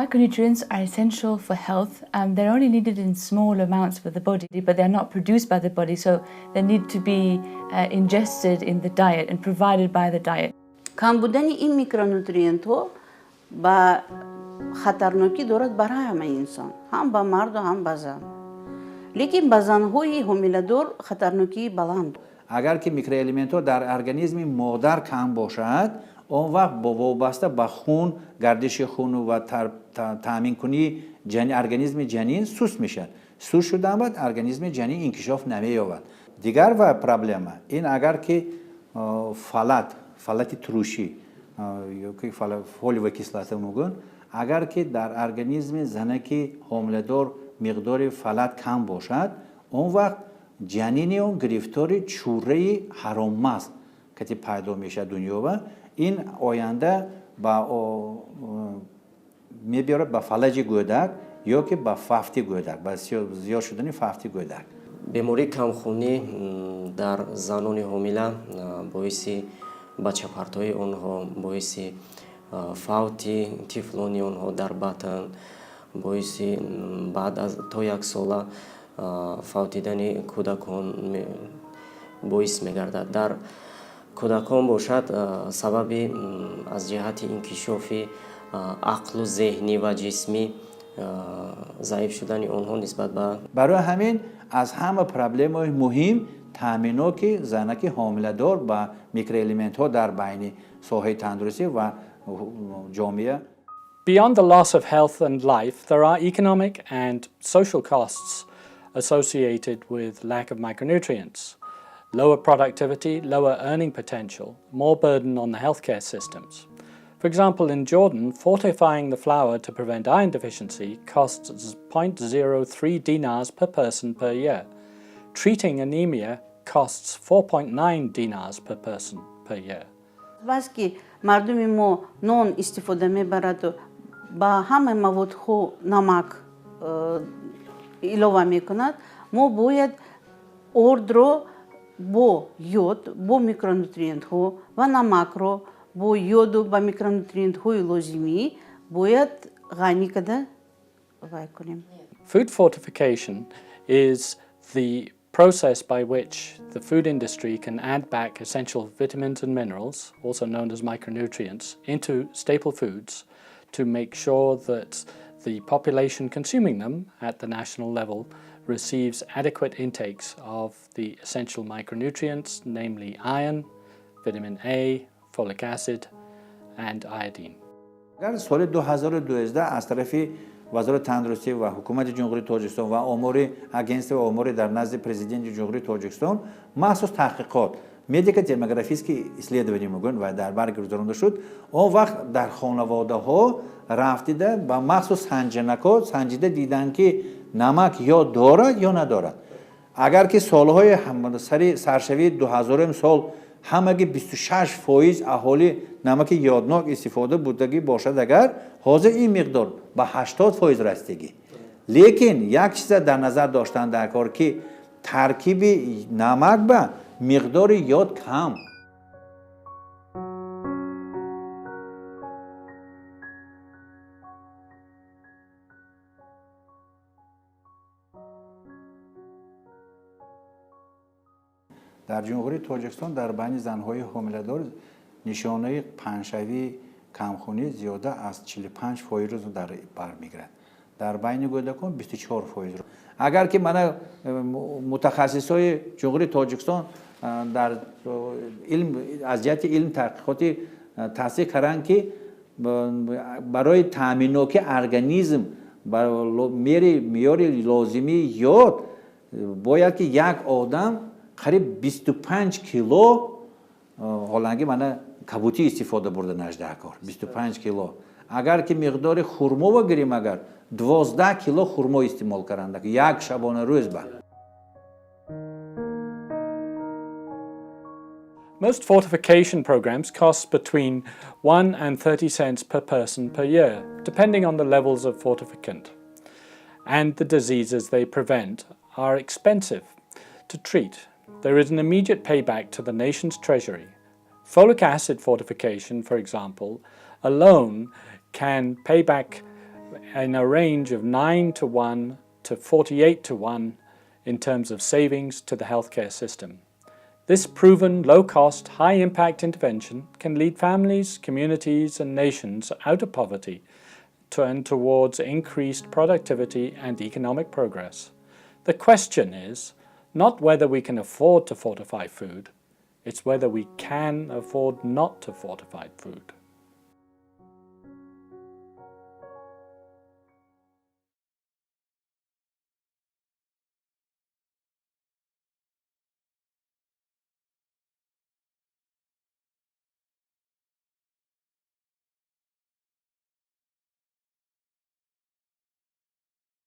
Micronutrients are essential for health. They're only needed in small amounts for the body, but they're not produced by the body, so they need to be ingested in the diet and provided by the diet. کم بودن این میکرونوترینت ها با خطرناکی دارد برای همه انسان، هم با مرد و هم با زن. لیکن با زن‌های حامله‌دار خطرناکی بلند. اگر که میکروالیمنت ها در ارگانیسم مادر کم باشد، اون وقت با وابسته به خون، گردش خون و تامین کنی ارگانیسم جنین سوست میشد. سوست شدن بعد ارگانیسم جنین انکشاف نمی‌یابد. دیگر و پرابلم این اگر که فلات تروشی یا که فولیو کیسلات میگن، اگر که در ارگانیسم زنکی حامله‌دار مقدار فلات کم باشد، اون وقت جنین اون گرفتار چوره حرام‌مست که پیدا میشه دنیا و این آینده با میبره به فلج گودک یا که به فافتی گودک، به زیاد شدن فافتی گودک. بیماری کمخونی در زنان حامله باعث بچه پرتای آنها، باعث فوتی طفلان آنها در بطن، باعث بعد از تا یک سال فوتیدن کودکان باعث میگردد. در کودکان باشد سبب از جهت انکشاف عقل و ذهنی و جسمی ضعیف شدن آنها نسبت به برای همین از همه پرابلم های مهم تامینات زنک حامله دار با میکروالیمنت ها در بین ساحه تندرستی و جامعه. Beyond the loss of health and life, there are economic and social costs associated with lack of micronutrients. Lower productivity, lower earning potential, more burden on the healthcare systems. For example, in Jordan, fortifying the flour to prevent iron deficiency costs 0.03 dinars per person per year. Treating anemia costs 4.9 dinars per person per year. بس که مردم ما نان استفاده میبرد با همه موادها نمک علاوه میکند، ما باید آرد رو با یود، با میکرونوترینت ها و نمک رو با یود و با میکرونوترینت های لازمی باید غنی کرده کنیم. Food fortification is the process by which the food industry can add back essential vitamins and minerals, also known as micronutrients, into staple foods to make sure that the population consuming them at the national level receives adequate intakes of the essential micronutrients, namely iron, vitamin A, folic acid, and iodine. در سال 2012 از طرف وزارت تندرستی و حکومت جمهوری تاجیکستان و آمار اگنسی و آمار در نزد پرزیدنت جمهوری تاجیکستان مخصوص تحقیقات مدیکال دموگرافیسکی исследование میگن و در برگزارنده شد. اون وقت در خانواده ها رفتیده با مخصوص سنجیده دیدن که نمک یا دارد یا ندارد. اگر که سالهای سرشوی 2000 سال همگی 26% اهالی نمک یادناک استفاده بودگی باشد، اگر حاضر این مقدار به 80% رسیدگی. لیکن یک چیز در نظر داشتن در کار که ترکیب نمک به مقدار یاد کم. در جمهوری تاجیکستان در بین زنهای حامله‌دار نشانه پنجشوی کمخونی زیاده از 45% رو در بر میگیرد. در بین کودکان 24%. اگر که من متخصصای جمهوری تاجیکستان در علم از جهت علم تحقیقاتی تصدیق کردند که برای تامینات ارگانیسم برای معیار لازمی یاد باید که یک آدم قریب 25 کیلو حالانکه من کبوتی استفاده برده نجده کار 25 کیلو. اگر که مقدار خرما بگیریم، اگر 12 کیلو خرما استعمال کردند یک شبانه روز با. Most fortification programs cost between 1 and 30 cents per person per year, depending on the levels of fortificant. And the diseases they prevent are expensive to treat. There is an immediate payback to the nation's treasury. Folic acid fortification, for example, alone can pay back in a range of 9-1 to 48-1 in terms of savings to the healthcare system. This proven low-cost, high-impact intervention can lead families, communities and nations out of poverty and towards increased productivity and economic progress. The question is not whether we can afford to fortify food, it's whether we can afford not to fortify food.